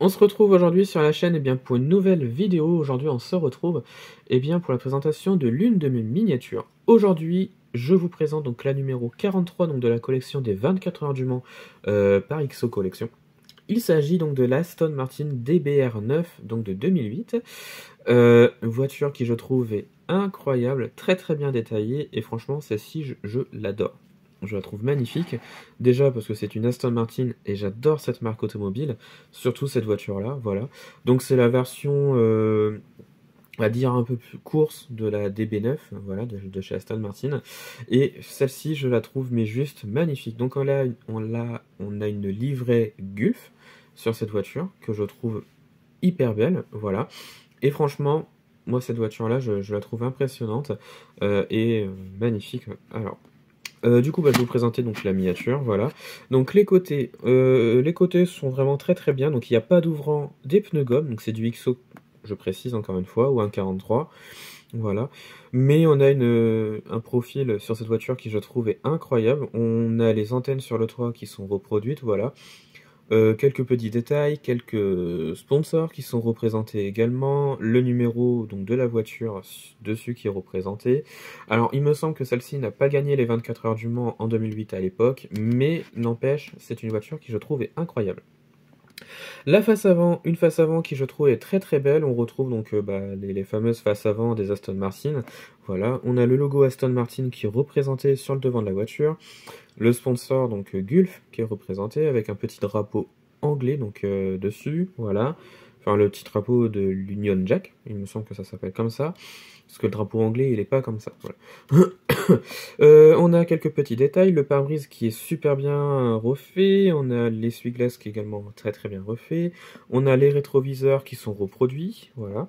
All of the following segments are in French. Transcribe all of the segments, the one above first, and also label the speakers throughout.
Speaker 1: On se retrouve aujourd'hui sur la chaîne pour une nouvelle vidéo. Aujourd'hui, on se retrouve pour la présentation de l'une de mes miniatures. Aujourd'hui, je vous présente donc la numéro 43 donc de la collection des 24 heures du Mans par XO Collection. Il s'agit donc de l'Aston Martin DBR9 donc de 2008. Une voiture qui je trouve est incroyable, très très bien détaillée et franchement celle-ci je l'adore. Je la trouve magnifique, déjà parce que c'est une Aston Martin et j'adore cette marque automobile, surtout cette voiture-là, voilà. Donc c'est la version, on va dire un peu plus course de la DB9, voilà, de chez Aston Martin. Et celle-ci, je la trouve mais juste magnifique. Donc on a une livrée Gulf sur cette voiture que je trouve hyper belle, voilà. Et franchement, moi cette voiture-là, je la trouve impressionnante et magnifique. Alors. Du coup, je vais vous présenter donc la miniature, voilà. Donc les côtés sont vraiment très très bien. Donc il n'y a pas d'ouvrant des pneus gomme, donc c'est du XO, je précise encore une fois, ou un 43, voilà. Mais on a un profil sur cette voiture qui je trouve est incroyable. On a les antennes sur le toit qui sont reproduites, voilà. Quelques petits détails, quelques sponsors qui sont représentés également, le numéro donc de la voiture dessus qui est représenté. Alors il me semble que celle-ci n'a pas gagné les 24 heures du Mans en 2008 à l'époque, mais n'empêche, c'est une voiture qui je trouve est incroyable. La face avant, une face avant qui je trouve est très très belle. On retrouve donc les fameuses faces avant des Aston Martin. Voilà, on a le logo Aston Martin qui est représenté sur le devant de la voiture. Le sponsor donc Gulf qui est représenté avec un petit drapeau anglais donc dessus. Voilà, enfin le petit drapeau de l'Union Jack. Il me semble que ça s'appelle comme ça. Parce que le drapeau anglais, il est pas comme ça. Voilà. On a quelques petits détails. Le pare-brise qui est super bien refait. On a l'essuie-glace qui est également très très bien refait. On a les rétroviseurs qui sont reproduits. Voilà.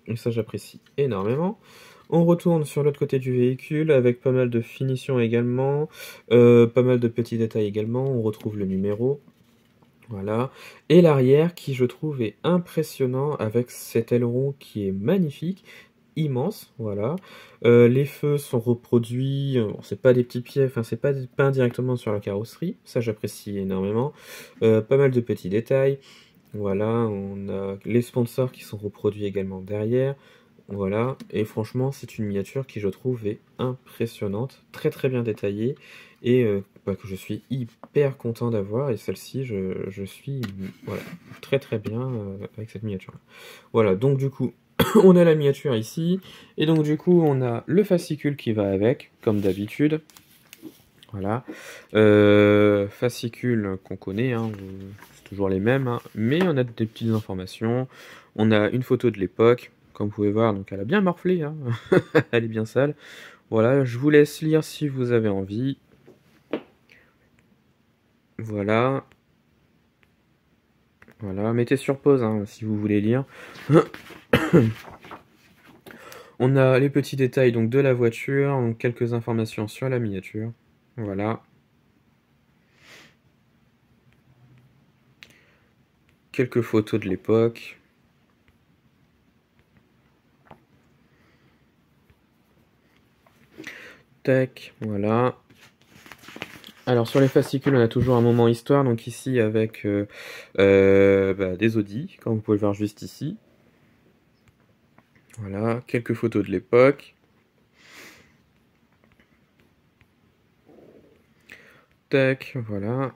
Speaker 1: Et ça, j'apprécie énormément. On retourne sur l'autre côté du véhicule avec pas mal de finitions également. Pas mal de petits détails également. On retrouve le numéro. Voilà. Et l'arrière qui, je trouve, est impressionnant avec cet aileron qui est magnifique. Immense, voilà. Les feux sont reproduits, bon, c'est pas des petits pieds, enfin c'est pas peint directement sur la carrosserie, ça j'apprécie énormément. Pas mal de petits détails, voilà, on a les sponsors qui sont reproduits également derrière, voilà, et franchement c'est une miniature qui je trouve est impressionnante, très très bien détaillée, et que je suis hyper content d'avoir, et celle-ci je suis voilà, très très bien avec cette miniature. Voilà, donc du coup, on a la miniature ici, et donc du coup on a le fascicule qui va avec, comme d'habitude. Voilà, fascicule qu'on connaît, hein, c'est toujours les mêmes, hein, mais on a des petites informations. On a une photo de l'époque, comme vous pouvez voir, donc elle a bien morflé, hein. Elle est bien sale. Voilà, je vous laisse lire si vous avez envie. Voilà. Voilà, mettez sur pause hein, si vous voulez lire. On a les petits détails donc de la voiture, donc quelques informations sur la miniature. Voilà. Quelques photos de l'époque. Tac, voilà. Alors sur les fascicules, on a toujours un moment histoire, donc ici avec des Audi, comme vous pouvez le voir juste ici. Voilà, quelques photos de l'époque. Tac, voilà.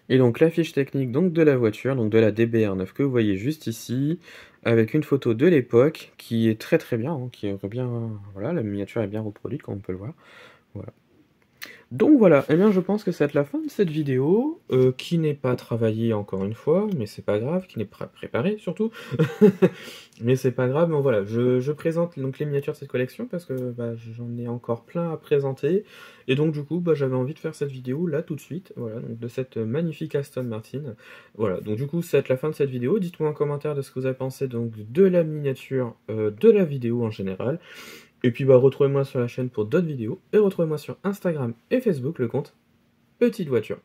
Speaker 1: Et donc la fiche technique donc de la voiture, donc de la DBR9 que vous voyez juste ici, avec une photo de l'époque qui est très très bien, hein, qui est bien, voilà, la miniature est bien reproduite comme on peut le voir. Voilà. Donc voilà, eh bien je pense que c'est la fin de cette vidéo, qui n'est pas travaillée encore une fois, mais c'est pas grave, qui n'est pas préparée surtout, mais c'est pas grave, mais voilà, je présente donc les miniatures de cette collection parce que j'en ai encore plein à présenter, et donc du coup j'avais envie de faire cette vidéo là tout de suite, voilà, donc de cette magnifique Aston Martin, voilà, donc du coup c'est la fin de cette vidéo, dites-moi en commentaire de ce que vous avez pensé donc de la miniature, de la vidéo en général. Et puis retrouvez-moi sur la chaîne pour d'autres vidéos, et retrouvez-moi sur Instagram et Facebook le compte Petite Voiture.